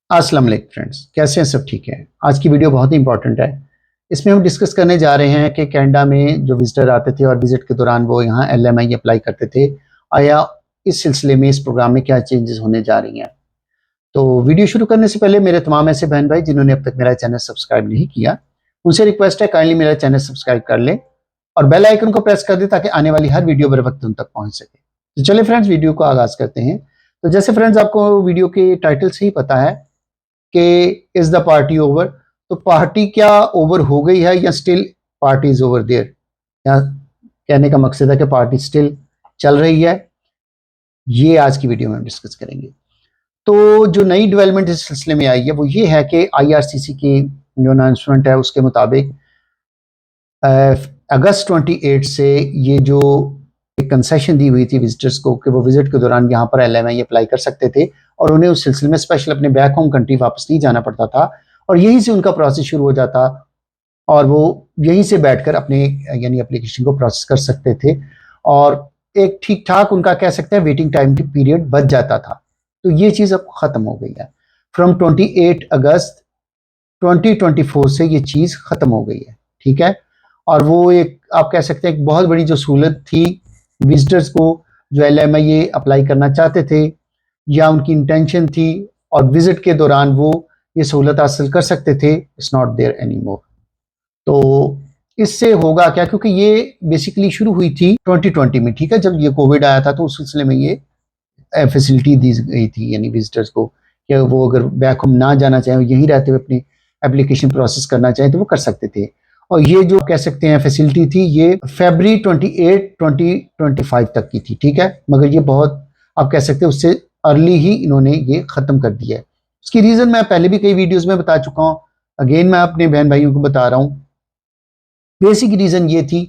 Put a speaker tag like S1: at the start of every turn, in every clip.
S1: अस्सलाम वालेकुम फ्रेंड्स, कैसे हैं? सब ठीक है। आज की वीडियो बहुत ही इंपॉर्टेंट है। इसमें हम डिस्कस करने जा रहे हैं कि कनाडा में जो विजिटर आते थे और विजिट के दौरान वो यहाँ एलएमआई अप्लाई करते थे, आया इस सिलसिले में इस प्रोग्राम में क्या चेंजेस होने जा रही हैं। तो वीडियो शुरू करने से पहले मेरे तमाम ऐसे बहन भाई जिन्होंने अब तक मेरा चैनल सब्सक्राइब नहीं किया, उनसे रिक्वेस्ट है काइंडली मेरा चैनल सब्सक्राइब कर लें और बेल आइकन को प्रेस कर दें ताकि आने वाली हर वीडियो बर वक्त उन तक पहुंच सके। तो चलिए फ्रेंड्स, वीडियो को आगाज करते हैं। तो जैसे फ्रेंड्स आपको वीडियो के टाइटल से ही पता है कि इज द पार्टी ओवर, तो पार्टी क्या ओवर हो गई है या still party is over there. या कहने का मकसद है कि पार्टी स्टिल चल रही है। ये आज की वीडियो में हम डिस्कस करेंगे। तो जो नई डेवलपमेंट इस सिलसिले में आई है वो ये है कि आईआरसीसी की जो अनाउंसमेंट है उसके मुताबिक अगस्त 28 से ये जो कंसेशन दी हुई थी विजिटर्स को कि वो विजिट के दौरान यहाँ पर एलएमआई अप्लाई कर सकते थे और उन्हें उस सिलसिले में स्पेशल अपने बैक होम कंट्री वापस नहीं जाना पड़ता था और यहीं से उनका प्रोसेस शुरू हो जाता और वो यहीं से बैठकर अपने यानी एप्लीकेशन को प्रोसेस कर सकते थे और एक ठीक ठाक उनका कह सकते हैं वेटिंग टाइम की पीरियड बच जाता था। तो ये चीज़ अब ख़त्म हो गई है। फ्रॉम 28 अगस्त 2024 से ये चीज़ ख़त्म हो गई है, ठीक है। और वो एक आप कह सकते हैं एक बहुत बड़ी जो सहूलत थी विजिटर्स को जो एलएमआई अप्लाई करना चाहते थे या उनकी इंटेंशन थी और विजिट के दौरान वो ये सहूलत हासिल कर सकते थे, it's not there any more. तो इससे होगा क्या, क्योंकि ये बेसिकली शुरू हुई थी 2020 में, ठीक है। जब ये कोविड आया था तो उस सिलसिले में ये फैसिलिटी दी गई थी यानी विजिटर्स को कि वो अगर बैक होम ना जाना चाहें, यहीं रहते हुए अपनी एप्लीकेशन प्रोसेस करना चाहें तो वो कर सकते थे। और ये जो कह सकते हैं फैसिलिटी थी ये फरवरी 28 2025 तक की थी, ठीक है। मगर ये बहुत आप कह सकते हैं उससे अर्ली ही इन्होंने ये ख़त्म कर दिया है। उसकी रीज़न मैं पहले भी कई वीडियोस में बता चुका हूँ, अगेन मैं अपने बहन भाइयों को बता रहा हूँ। बेसिक रीज़न ये थी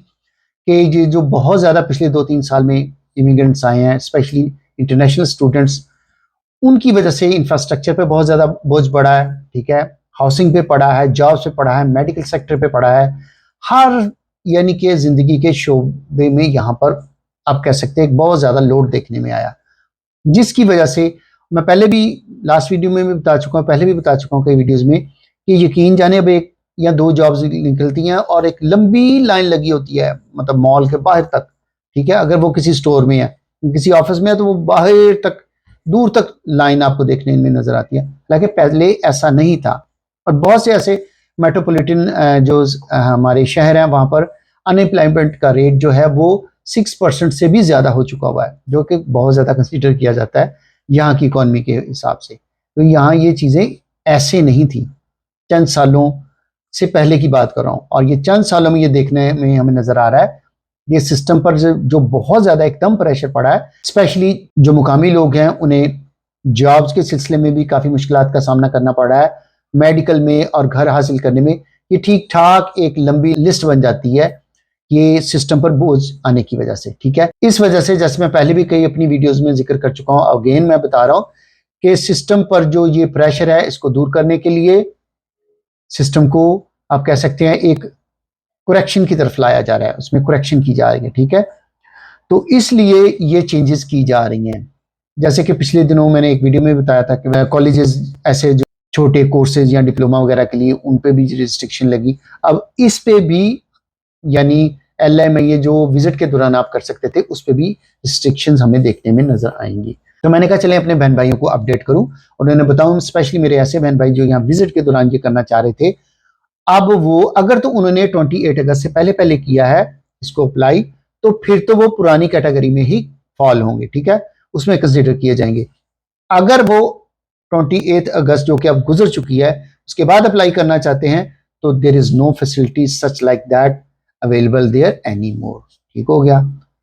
S1: कि ये जो बहुत ज़्यादा पिछले 2-3 साल में इमिग्रेंट्स आए हैं, स्पेशली इंटरनेशनल स्टूडेंट्स, उनकी वजह से इंफ्रास्ट्रक्चर पे बहुत ज़्यादा बोझ पड़ा है, ठीक है। हाउसिंग पे पड़ा है, जॉब्स पे पड़ा है, मेडिकल सेक्टर पे पड़ा है, हर यानी कि ज़िंदगी के शोबे में यहाँ पर आप कह सकते हैं एक बहुत ज़्यादा लोड देखने में आया, जिसकी वजह से मैं पहले भी लास्ट वीडियो में भी बता चुका हूँ, पहले भी बता चुका हूँ कई वीडियोज़ में कि यकीन जाने अब 1 या 2 जॉब्स निकलती हैं और एक लंबी लाइन लगी होती है, मतलब मॉल के बाहर तक, ठीक है। अगर वो किसी स्टोर में है, किसी ऑफिस में है तो वो बाहर तक दूर तक लाइन आपको देखने में नजर आती है। हालांकि पहले ऐसा नहीं था और बहुत से ऐसे मेट्रोपॉलिटन जो हमारे शहर हैं वहां पर अनएम्प्लॉयमेंट का रेट जो है वो 6% से भी ज्यादा हो चुका हुआ है, जो कि बहुत ज्यादा कंसीडर किया जाता है यहाँ की इकॉनमी के हिसाब से। तो यहाँ ये चीजें ऐसे नहीं थी, चंद सालों से पहले की बात कर रहा हूँ और ये चंद सालों में ये देखने में हमें नजर आ रहा है ये सिस्टम पर जो बहुत ज़्यादा एकदम प्रेशर पड़ा है। स्पेशली जो मुकामी लोग हैं उन्हें जॉब्स के सिलसिले में भी काफ़ी मुश्किलात का सामना करना पड़ रहा है, मेडिकल में और घर हासिल करने में ये ठीक ठाक एक लंबी लिस्ट बन जाती है ये सिस्टम पर बोझ आने की वजह से, ठीक है। इस वजह से जैसे मैं पहले भी कई अपनी वीडियोज़ में जिक्र कर चुका हूँ, अगेन मैं बता रहा हूँ कि सिस्टम पर जो ये प्रेशर है इसको दूर करने के लिए सिस्टम को आप कह सकते हैं एक करेक्शन की तरफ लाया जा रहा है, उसमें करेक्शन की जा रही है, ठीक है। तो इसलिए ये चेंजेस की जा रही हैं। जैसे कि पिछले दिनों मैंने एक वीडियो में बताया था कि कॉलेजेस ऐसे जो छोटे कोर्सेज या डिप्लोमा वगैरह के लिए उन पे भी रिस्ट्रिक्शन लगी। अब इस पे भी यानी एलएमआई जो विजिट के दौरान आप कर सकते थे उस पे भी रिस्ट्रिक्शंस हमें देखने में नजर आएंगी। तो मैंने कहा चले अपने बहन भाइयों को अपडेट करूं और उन्हें बताऊं, स्पेशली मेरे ऐसे बहन भाई जो यहाँ विजिट के दौरान ये करना चाह रहे थे, अब वो अगर तो उन्होंने 28 अगस्त से पहले पहले किया है इसको अप्लाई, तो फिर तो वो पुरानी कैटेगरी में ही फॉल होंगे, ठीक है, उसमें कंसिडर किए जाएंगे। अगर वो 28 अगस्त जो कि अब गुजर चुकी है उसके बाद अप्लाई करना चाहते हैं तो there is no facility such like that available there any more. ठीक हो गया।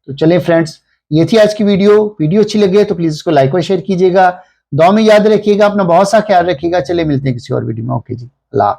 S1: तो चलें फ्रेंड्स, ये थी आज की वीडियो अच्छी लगी है तो प्लीज इसको लाइक और शेयर कीजिएगा, दुआ में याद रखिएगा, अपना बहुत सा ख्याल रखिएगा। चले मिलते हैं किसी और वीडियो में। ओके जी, अल्लाह।